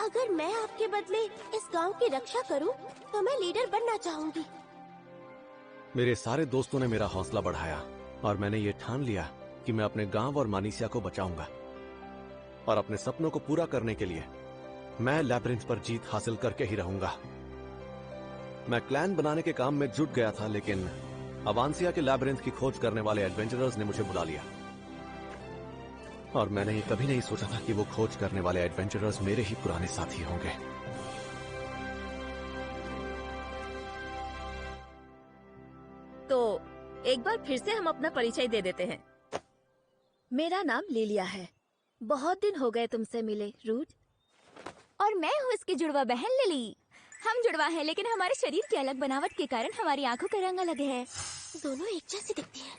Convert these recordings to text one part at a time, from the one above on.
अगर मैं आपके बदले इस गांव की रक्षा करूं, तो मैं लीडर बनना चाहूंगी। मेरे सारे दोस्तों ने मेरा हौसला बढ़ाया और मैंने ये ठान लिया कि मैं अपने गांव और मानीसिया को बचाऊंगा। और अपने सपनों को पूरा करने के लिए मैं लैब्रिंथ पर जीत हासिल करके ही रहूंगा। मैं क्लैन बनाने के काम में जुट गया था, लेकिन अवांसिया के लैब्रिंथ की खोज करने वाले एडवेंचरर्स ने मुझे बुला लिया। और मैंने ये कभी नहीं सोचा था कि वो खोज करने वाले एडवेंचरर्स मेरे ही पुराने साथी होंगे। तो एक बार फिर से हम अपना परिचय दे देते हैं। मेरा नाम लिलिया है। बहुत दिन हो गए तुमसे मिले, रूट। और मैं हूँ इसकी जुड़वा बहन लिली। हम जुड़वा हैं, लेकिन हमारे शरीर की अलग बनावट के कारण हमारी आंखों का रंग अलग है। दोनों एक जैसी दिखती हैं।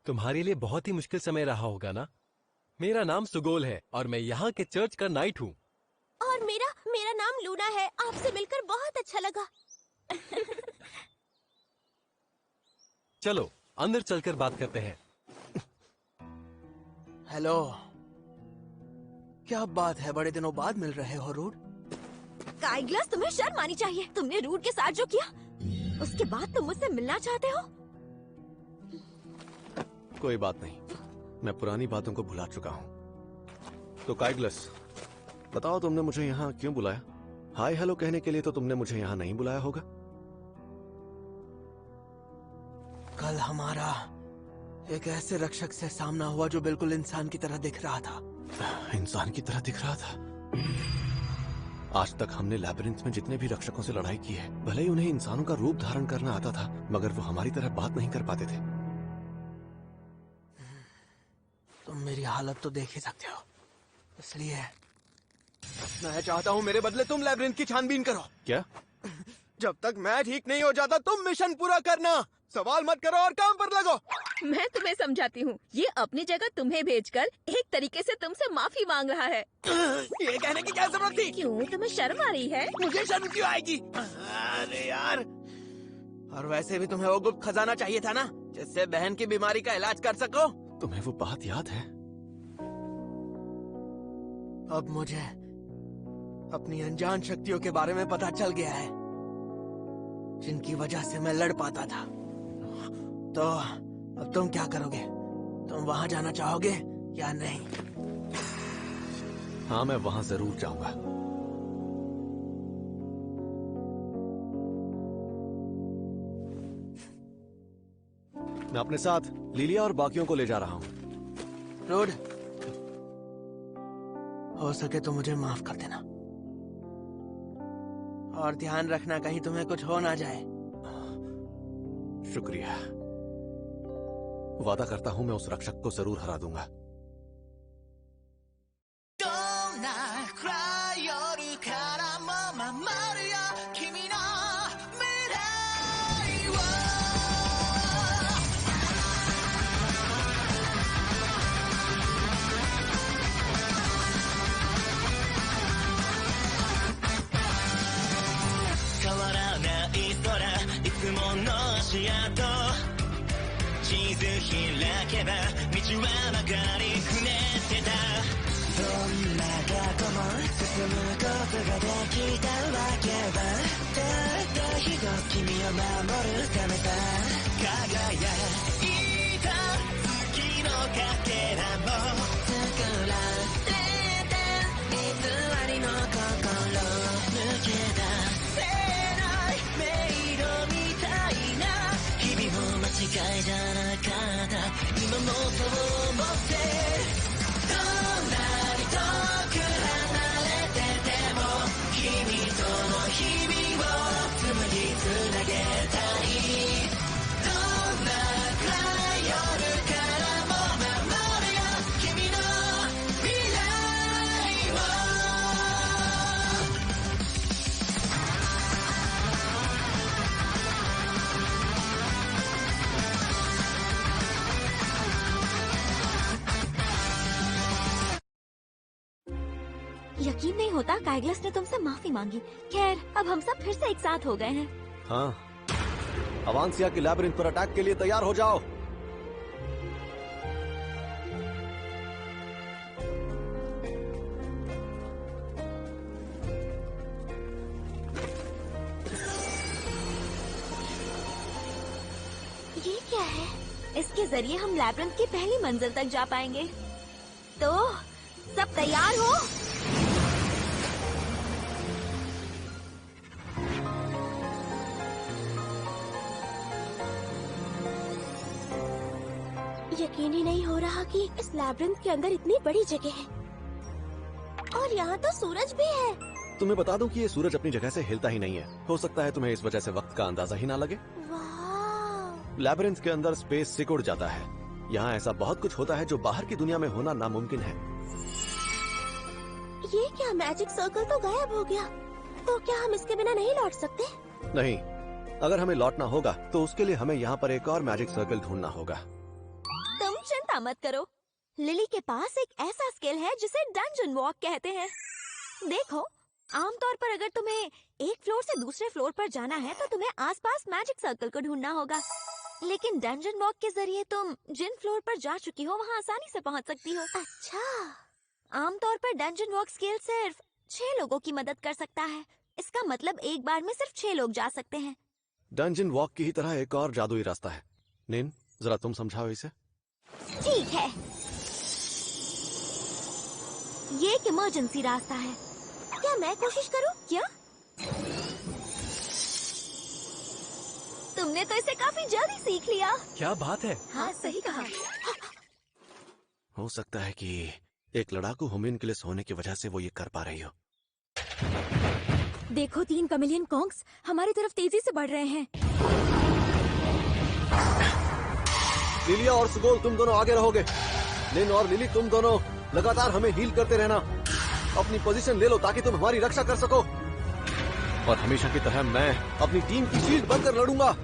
तुम्हारे लिए बहुत ही मुश्किल समय रहा होगा ना। मेरा नाम सुगोल है और मैं यहाँ के चर्च का नाइट हूँ। और मेरा नाम लूना है। आपसे मिलकर बहुत अच्छा लगा। चलो अंदर चलकर बात करते हैं। हेलो, क्या बात है, बड़े दिनों बाद मिल रहे हो रूट? काइग्लस, तुम्हें शर्म आनी चाहिए। तुमने रूट के साथ जो किया, उसके बाद तुम मुझसे मिलना चाहते हो? कोई बात नहीं, मैं पुरानी बातों को भुला चुका हूँ। तो काइग्लस, बताओ तुमने मुझे यहाँ क्यों बुलाया? हाय हेलो कहने के लिए तो तुमने मुझे यहाँ नहीं बुलाया होगा। कल हमारा एक ऐसे रक्षक से सामना हुआ जो बिल्कुल इंसान की तरह दिख रहा था। इंसान की तरह दिख रहा था? आज तक हमने लैबिरिंथ में जितने भी रक्षकों से लड़ाई की है, भले ही उन्हें इंसानों का रूप धारण करना आता था, मगर वो हमारी तरह बात नहीं कर पाते थे। तुम मेरी हालत तो देख ही सकते हो, इसलिए मैं चाहता हूँ मेरे बदले तुम लैबिरिंथ की छानबीन करो। क्या? जब तक मैं ठीक नहीं हो जाता तुम मिशन पूरा करना। सवाल मत करो और काम पर लगो। मैं तुम्हें समझाती हूँ। ये अपनी जगह तुम्हें भेजकर एक तरीके से तुमसे माफी मांग रहा है। ये कहने की क्या जरूरत थी? क्यों, तुम्हें शर्म आ रही है? मुझे शर्म क्यों आएगी? अरे यार, और वैसे भी तुम्हें वो गुप्त खजाना चाहिए था ना, जिससे बहन की बीमारी का इलाज कर सको। तुम्हें वो बात याद है? अब मुझे अपनी अनजान शक्तियों के बारे में पता चल गया है, जिनकी वजह से मैं लड़ पाता था। तो अब तुम क्या करोगे? तुम वहां जाना चाहोगे या नहीं? हाँ, मैं वहां जरूर जाऊंगा। मैं अपने साथ लिलिया और बाकियों को ले जा रहा हूँ। रोड, हो सके तो मुझे माफ कर देना, और ध्यान रखना कहीं तुम्हें कुछ हो ना जाए। शुक्रिया। वादा करता हूँ मैं उस रक्षक को जरूर हरा दूंगा। यकीन नहीं होता काइग्लस ने तुमसे माफी मांगी। खैर, अब हम सब फिर से एक साथ हो गए हैं। हाँ, अवांसिया की लैबिरिंथ पर अटैक के लिए तैयार हो जाओ। ये क्या है? इसके जरिए हम लैब्रिंथ की पहली मंजिल तक जा पाएंगे। तो सब तैयार हो? यकीन ही नहीं हो रहा कि इस लैब्रिंथ के अंदर इतनी बड़ी जगह है। और यहाँ तो सूरज भी है। तुम्हें बता दूं कि ये सूरज अपनी जगह से हिलता ही नहीं है। हो सकता है तुम्हें इस वजह से वक्त का अंदाजा ही ना लगे। वाह! लैबिरिंथ के अंदर स्पेस सिकुड़ जाता है। यहाँ ऐसा बहुत कुछ होता है जो बाहर की दुनिया में होना नामुमकिन है। ये क्या, मैजिक सर्कल तो गायब हो गया। तो क्या हम इसके बिना नहीं लौट सकते? नहीं, अगर हमें लौटना होगा तो उसके लिए हमें यहाँ पर एक और मैजिक सर्कल ढूंढना होगा। तुम चिंता मत करो, लिली के पास एक ऐसा स्किल है जिसे डंजन वॉक कहते हैं। देखो, आमतौर पर अगर तुम्हें एक फ्लोर से दूसरे फ्लोर पर जाना है तो तुम्हें आसपास मैजिक सर्कल को ढूंढना होगा, लेकिन डंजन वॉक के जरिए तुम जिन फ्लोर पर जा चुकी हो वहाँ आसानी से पहुँच सकती हो। अच्छा, आमतौर पर डंजन वॉक स्किल सिर्फ 6 लोगों की मदद कर सकता है। इसका मतलब एक बार में सिर्फ 6 लोग जा सकते हैं। डंजन वॉक की ही तरह एक और जादुई रास्ता है। निन, जरा तुम समझाओ इसे। ठीक है, ये एक इमरजेंसी रास्ता है। क्या मैं कोशिश करूं? क्या? तुमने तो इसे काफी जल्दी सीख लिया। क्या बात है। हाँ, सही कहा। हो सकता है कि एक लड़ाकू होम्यूनकुलस होने की वजह से वो ये कर पा रही हो। देखो, 3 कमिलियन कॉन्ग्स हमारी तरफ तेजी से बढ़ रहे हैं। लिलिया और सुगोल, तुम दोनों आगे रहोगे। निन और लिली, तुम दोनों लगातार हमें हील करते रहना। अपनी पोजीशन ले लो ताकि तुम हमारी रक्षा कर सको। और हमेशा की तरह मैं अपनी टीम की शील्ड बनकर लड़ूंगा।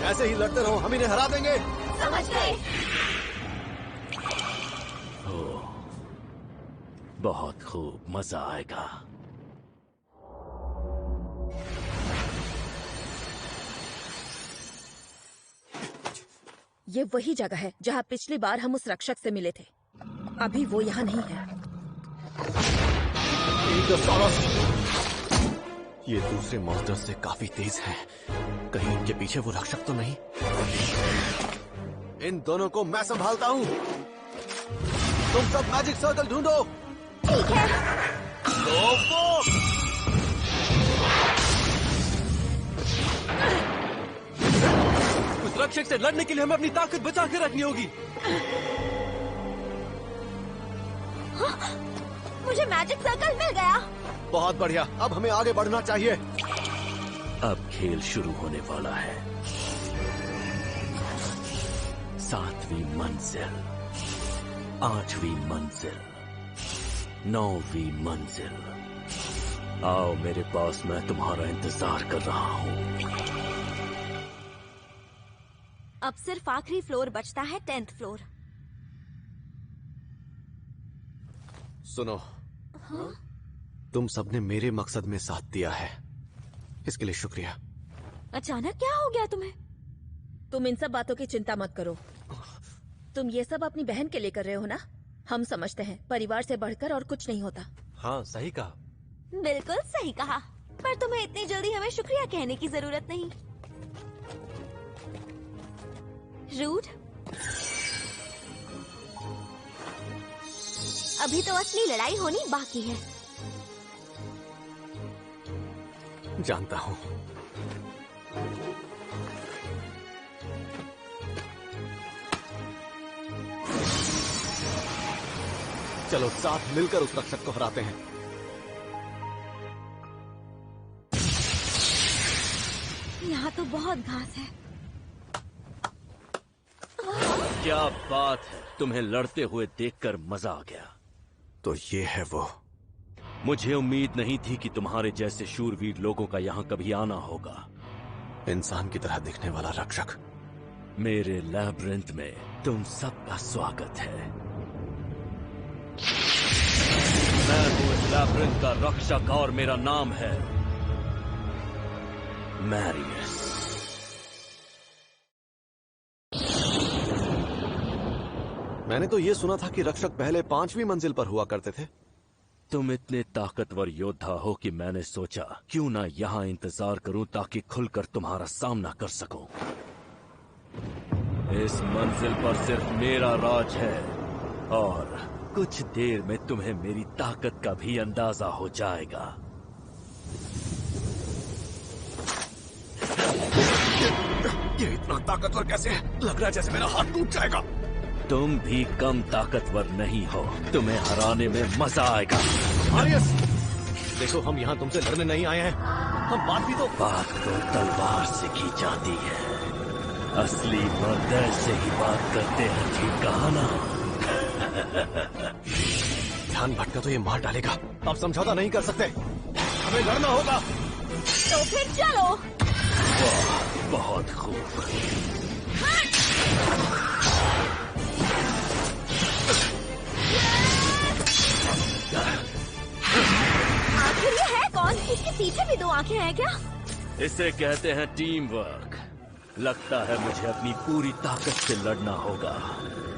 ऐसे ही लड़ते रहो, हम इन्हें हरा देंगे। समझ गए। बहुत खूब, मजा आएगा। ये वही जगह है जहाँ पिछली बार हम उस रक्षक से मिले थे। अभी वो यहाँ नहीं है। ये दूसरे मॉन्स्टर से काफी तेज है। कहीं इनके पीछे वो रक्षक तो नहीं? इन दोनों को मैं संभालता हूँ। तुम सब मैजिक सर्कल ढूंढो। ठीक है। उस रक्षक से लड़ने के लिए हमें अपनी ताकत बचा के रखनी होगी। मुझे मैजिक सर्कल मिल गया। बहुत बढ़िया, अब हमें आगे बढ़ना चाहिए। अब खेल शुरू होने वाला है। 7वीं मंजिल, 8वीं मंजिल, 9वीं मंजिल। आओ मेरे पास, मैं तुम्हारा इंतजार कर रहा हूँ। अब सिर्फ आखिरी फ्लोर बचता है, 10th फ्लोर। सुनो, तुम सबने मेरे मकसद में साथ दिया है, इसके लिए शुक्रिया। अचानक क्या हो गया तुम्हें? तुम इन सब बातों की चिंता मत करो। तुम ये सब अपनी बहन के लिए कर रहे हो ना? हम समझते हैं, परिवार से बढ़कर और कुछ नहीं होता। हाँ, सही कहा। बिल्कुल सही कहा, पर तुम्हें इतनी जल्दी हमें शुक्रिया कहने की जरूरत नहीं। रूड, अभी तो असली लड़ाई होनी बाकी है। जानता हूँ। चलो साथ मिलकर उस रक्षक को हराते हैं। यहाँ तो बहुत घास है। क्या बात है, तुम्हें लड़ते हुए देखकर मजा आ गया। तो ये है वो। मुझे उम्मीद नहीं थी कि तुम्हारे जैसे शूरवीर लोगों का यहाँ कभी आना होगा। इंसान की तरह दिखने वाला रक्षक। मेरे लैब्रिंथ में तुम सबका स्वागत है। लैब्रिंथ का रक्षक और मेरा नाम है मैरियस। मैंने तो ये सुना था कि रक्षक पहले 5वीं मंजिल पर हुआ करते थे। तुम इतने ताकतवर योद्धा हो कि मैंने सोचा क्यों ना यहाँ इंतजार करूं ताकि खुलकर तुम्हारा सामना कर सकूं। इस मंजिल पर सिर्फ मेरा राज है और कुछ देर में तुम्हें मेरी ताकत का भी अंदाजा हो जाएगा। ये इतना ताकतवर कैसे है? लग रहा है जैसे मेरा हाथ टूट जाएगा। तुम भी कम ताकतवर नहीं हो, तुम्हें हराने में मजा आएगा। आर्यस, देखो हम यहाँ तुमसे लड़ने नहीं आए हैं, हम बात तो तलवार से की जाती है। असली मर्द ऐसे ही बात करते हैं, ठीक कहा ना? ध्यान भटका तो ये मार डालेगा। अब समझौता नहीं कर सकते, हमें लड़ना होगा। तो फिर चलो। वाह, बहुत खूब। आखिर ये है कौन? इसके पीछे भी 2 आंखें हैं क्या? इसे कहते हैं टीम वर्क। लगता है मुझे अपनी पूरी ताकत से लड़ना होगा,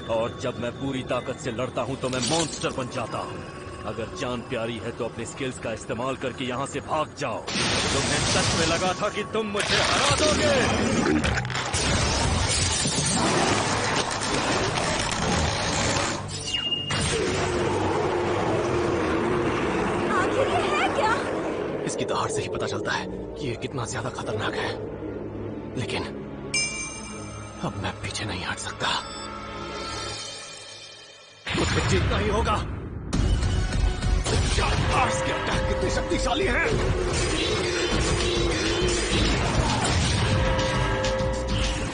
और जब मैं पूरी ताकत से लड़ता हूँ तो मैं मॉन्स्टर बन जाता हूँ। अगर जान प्यारी है तो अपने स्किल्स का इस्तेमाल करके यहाँ से भाग जाओ। तुम्हें सच में लगा था कि तुम मुझे हरा दोगे? आखिर ये है क्या? इसकी दहाड़ से ही पता चलता है कि ये कितना ज्यादा खतरनाक है, लेकिन अब मैं पीछे नहीं हट सकता। मुझे जीतना ही होगा। शाबाश, के अटैक कितने शक्तिशाली हैं।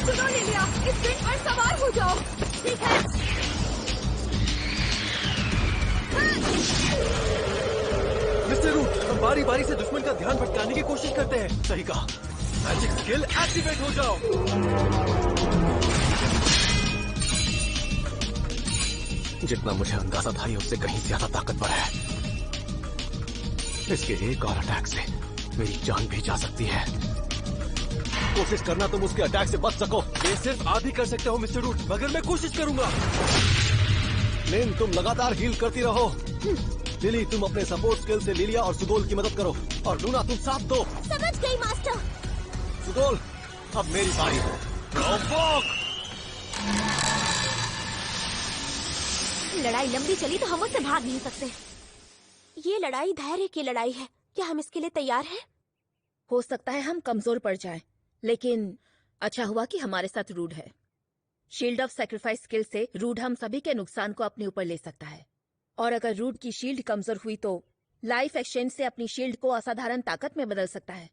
सुनो लिलिया, इस ट्रेन पर सवार हो जाओ। ठीक है। मिस्टर रूट, हम बारी बारी से दुश्मन का ध्यान भटकाने की कोशिश करते हैं। सही कहा। मैजिक स्किल एक्टिवेट हो जाओ। जितना मुझे अंदाजा था ये उससे कहीं ज्यादा ताकतवर है। इसके एक और अटैक से मेरी जान भी जा सकती है। कोशिश करना तुम उसके अटैक से बच सको। मैं सिर्फ आप ही कर सकते हो मिस्टर रूट, मगर मैं कोशिश करूंगा। लेन, तुम लगातार हील करती रहो। लिली, तुम अपने सपोर्ट स्किल से लिलिया और सुगोल की मदद करो, और लूना तुम साथ दो। समझ गई मास्टर। सुगोल, अब मेरी बारी। लड़ाई लंबी चली तो हम उससे भाग नहीं सकते। ये लड़ाई धैर्य की लड़ाई है। क्या हम इसके लिए तैयार हैं? हो सकता है हम कमजोर पड़ जाएं, लेकिन अच्छा हुआ कि हमारे साथ रूड है। शील्ड ऑफ सैक्रिफाइस स्किल से रूड हम सभी के नुकसान को अपने ऊपर ले सकता है, और अगर रूड की शील्ड कमजोर हुई तो लाइफ एक्सचेंज से अपनी शील्ड को असाधारण ताकत में बदल सकता है।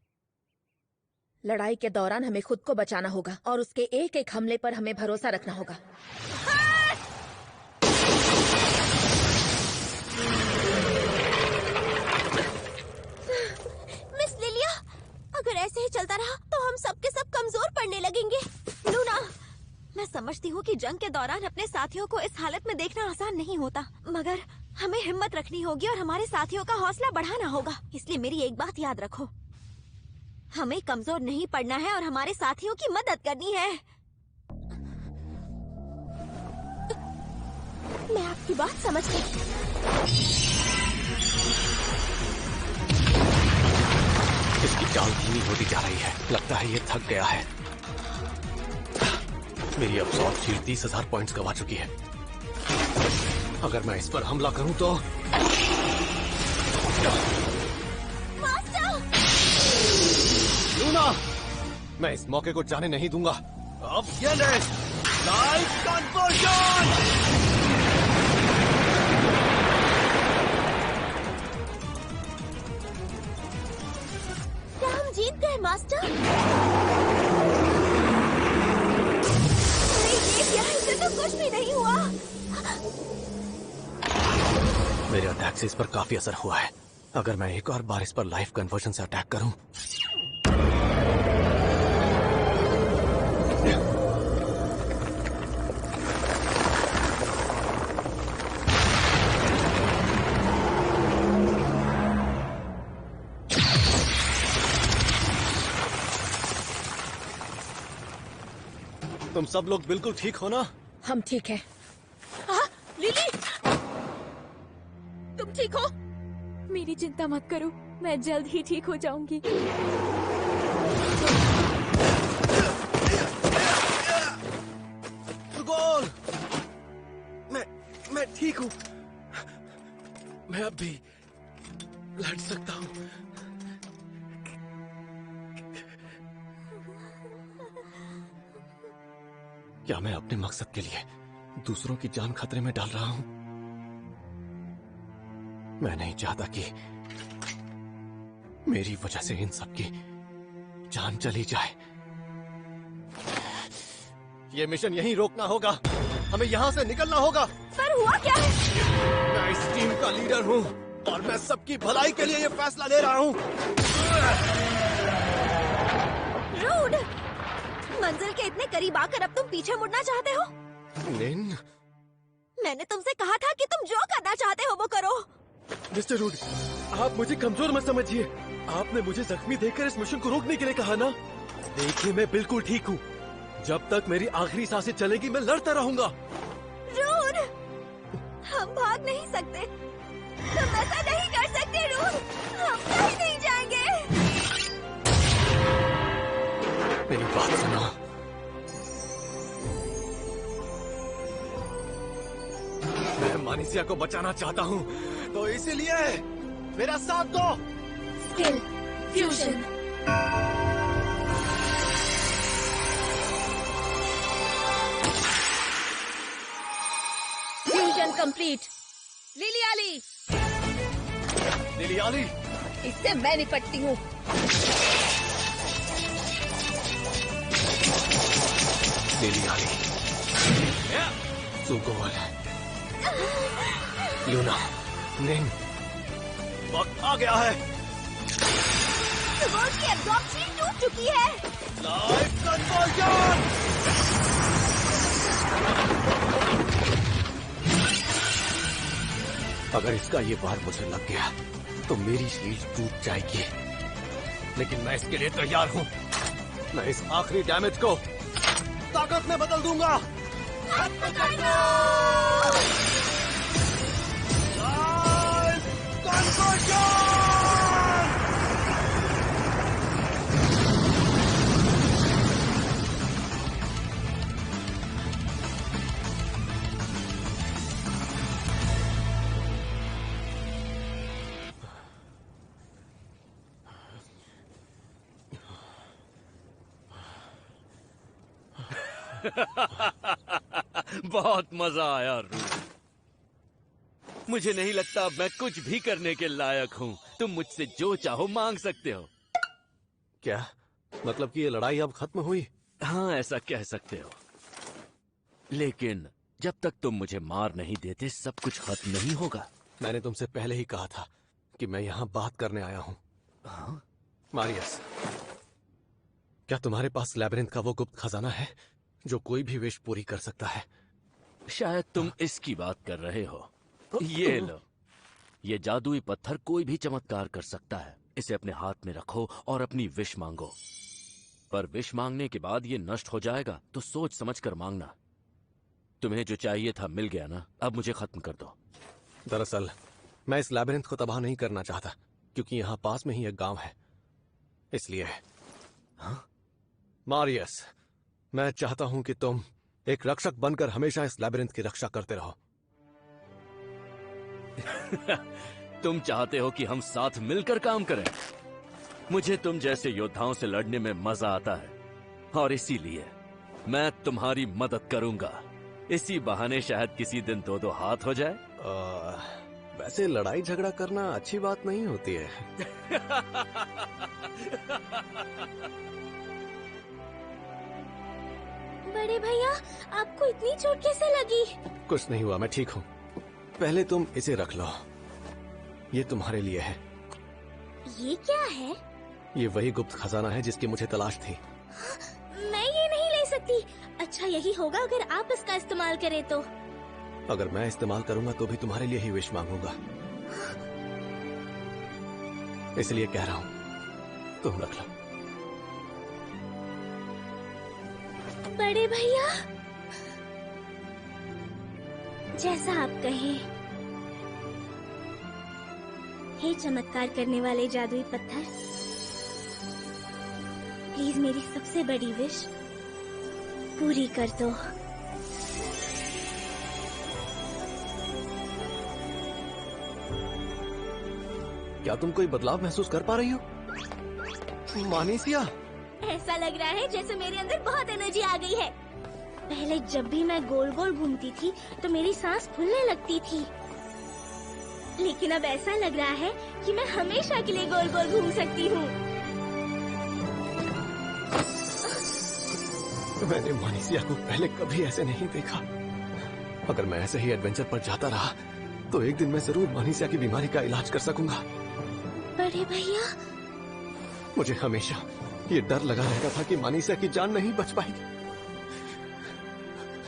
लड़ाई के दौरान हमें खुद को बचाना होगा और उसके एक एक हमले पर हमें भरोसा रखना होगा। मिस लिलिया, अगर ऐसे ही चलता रहा तो हम सब के सब कमजोर पड़ने लगेंगे। लूना, मैं समझती हूँ कि जंग के दौरान अपने साथियों को इस हालत में देखना आसान नहीं होता, मगर हमें हिम्मत रखनी होगी और हमारे साथियों का हौसला बढ़ाना होगा। इसलिए मेरी एक बात याद रखो, हमें कमजोर नहीं पड़ना है और हमारे साथियों की मदद करनी है। मैं आपकी बात समझ गई। इसकी चाल धीमी होती जा रही है। लगता है ये थक गया है। मेरी अब्सॉर्ब शील्ड 30,000 पॉइंट्स गवा चुकी है। अगर मैं इस पर हमला करूं तो लूना, मैं इस मौके को जाने नहीं दूंगा। अब ये ले लाइफ कन्वर्जन। क्या हम जीत गए मास्टर? ये क्या है? इससे तो कुछ भी नहीं हुआ। मेरे अटैक से इस पर काफी असर हुआ है। अगर मैं एक और बार इस पर लाइफ कन्वर्जन से अटैक करूं तुम सब लोग बिल्कुल ठीक हो ना? हम ठीक हैं। लिली, तुम ठीक हो? मेरी चिंता मत करो, मैं जल्द ही ठीक हो जाऊंगी। सुगोल! मैं ठीक हूँ। मैं अब भी लड़ सकता हूँ। क्या मैं अपने मकसद के लिए दूसरों की जान खतरे में डाल रहा हूं? मैं नहीं चाहता कि मेरी वजह से इन सब की जान चली जाए। ये मिशन यहीं रोकना होगा। हमें यहां से निकलना होगा। पर हुआ क्या है? मैं इस टीम का लीडर हूं और मैं सबकी भलाई के लिए ये फैसला ले रहा हूं। रूड, मंजिल के इतने करीब आकर अब तुम पीछे मुड़ना चाहते हो? लिन, मैंने तुमसे कहा था कि तुम जो करना चाहते हो वो करो। मिस्टर रूड, आप मुझे कमजोर मत समझिए। आपने मुझे जख्मी देखकर इस मिशन को रोकने के लिए कहा ना? देखिए, मैं बिल्कुल ठीक हूँ। जब तक मेरी आखिरी सांसें चलेगी मैं लड़ता रहूंगा। रूड, हम भाग नहीं सकते। तुम ऐसा नहीं कर सकते रूड। हम कहीं नहीं जाएंगे। मेरी बात सुनो। मैं मानिसिया को बचाना चाहता हूँ, तो इसीलिए मेरा साथ दो। Skill fusion. Fusion complete. Lily आली, लिली आली, इससे मैं निपटती हूँ। लिली आली, सुगोल, लूना, निन, वक्त आ गया है। सुगोल की एब्जॉर्प्शन टूट चुकी है। Life conversion! अगर इसका ये वार मुझे लग गया तो मेरी शील्ड टूट जाएगी, लेकिन मैं इसके लिए तैयार हूँ। मैं इस आखिरी डैमेज को ताकत में बदल दूंगा। Life conversion! बहुत मजा आया रूड। मुझे नहीं लगता मैं कुछ भी करने के लायक हूँ। तुम मुझसे जो चाहो मांग सकते हो। क्या मतलब कि ये लड़ाई अब खत्म हुई? हाँ, ऐसा कह सकते हो। लेकिन जब तक तुम मुझे मार नहीं देते सब कुछ खत्म नहीं होगा। मैंने तुमसे पहले ही कहा था कि मैं यहाँ बात करने आया हूँ। हाँ? मारियस, क्या तुम्हारे पास लैबिरिंथ का वो गुप्त खजाना है जो कोई भी विश पूरी कर सकता है? शायद तुम इसकी बात कर रहे हो। ये लो, ये जादुई पत्थर कोई भी चमत्कार कर सकता है। इसे अपने हाथ में रखो और अपनी विश मांगो। पर विश मांगने के बाद ये नष्ट हो जाएगा, तो सोच समझ कर मांगना। तुम्हें जो चाहिए था मिल गया ना, अब मुझे खत्म कर दो। दरअसल मैं इस लैबिरिंथ को तबाह नहीं करना चाहता, क्योंकि यहाँ पास में ही एक गांव है, इसलिए। हाँ? मारियस, मैं चाहता हूं कि तुम एक रक्षक बनकर हमेशा इस लैबिरिंथ की रक्षा करते रहो। तुम चाहते हो कि हम साथ मिलकर काम करें? मुझे तुम जैसे योद्धाओं से लड़ने में मजा आता है और इसीलिए मैं तुम्हारी मदद करूंगा। इसी बहाने शायद किसी दिन दो दो हाथ हो जाए। वैसे लड़ाई झगड़ा करना अच्छी बात नहीं होती है। बड़े भैया, आपको इतनी चोट कैसे लगी? कुछ नहीं हुआ, मैं ठीक हूँ। पहले तुम इसे रख लो, ये तुम्हारे लिए है। ये क्या है? ये वही गुप्त खजाना है जिसकी मुझे तलाश थी। मैं ये नहीं ले सकती। अच्छा यही होगा अगर आप इसका इस्तेमाल करें तो। अगर मैं इस्तेमाल करूंगा तो भी तुम्हारे लिए ही विश मांगूंगा, इसलिए कह रहा हूं तुम रख लो। बड़े भैया, जैसा आप कहें। हे चमत्कार करने वाले जादुई पत्थर, प्लीज मेरी सबसे बड़ी विश पूरी कर दो। क्या तुम कोई बदलाव महसूस कर पा रही हो मानीसिया? ऐसा लग रहा है जैसे मेरे अंदर बहुत एनर्जी आ गई है। पहले जब भी मैं गोल गोल घूमती थी तो मेरी सांस फूलने लगती थी, लेकिन अब ऐसा लग रहा है कि मैं हमेशा के लिए गोल गोल घूम सकती हूँ। मैंने मानीसिया को पहले कभी ऐसे नहीं देखा। अगर मैं ऐसे ही एडवेंचर पर जाता रहा तो एक दिन मैं जरूर मानीसिया की बीमारी का इलाज कर सकूंगा। बड़े भैया, मुझे हमेशा ये डर लगा रहता था कि मानीसिया की जान नहीं बच पाएगी,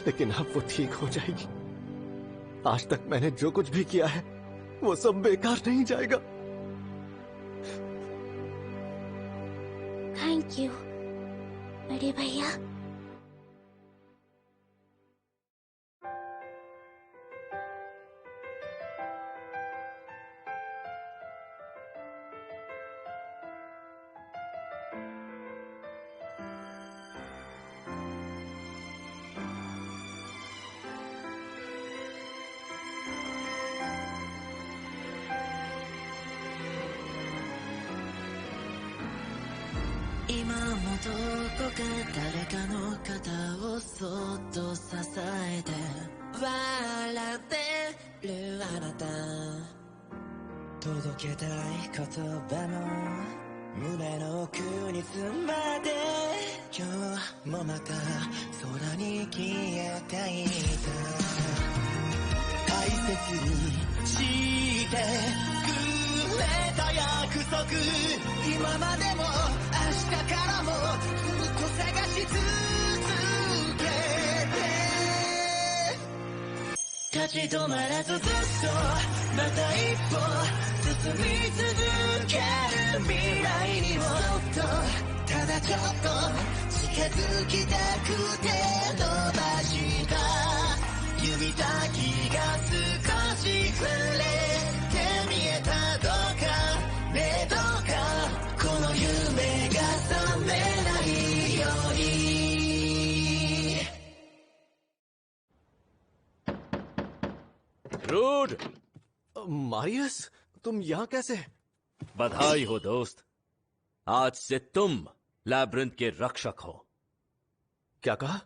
लेकिन अब वो ठीक हो जाएगी। आज तक मैंने जो कुछ भी किया है वो सब बेकार नहीं जाएगा। थैंक यू बड़े भैया।どこか誰かの肩をそっと支えて笑ってるあなた、届けたい言葉も胸の奥に詰まって今日もまた空に消えていた。大切にしてくれた約束、今までも明日からもずっと探し続けて、立ち止まらずずっとまた一歩進み続ける未来にもっとただちょっと近づきたくて伸ばした指先が少し触れて見えたどうかねどうかこの夢が覚めないように。रूड, मारियस, तुम यहाँ कैसे? बधाई हो दोस्त, आज से तुम लैब्रिंथ के रक्षक हो। क्या कहा?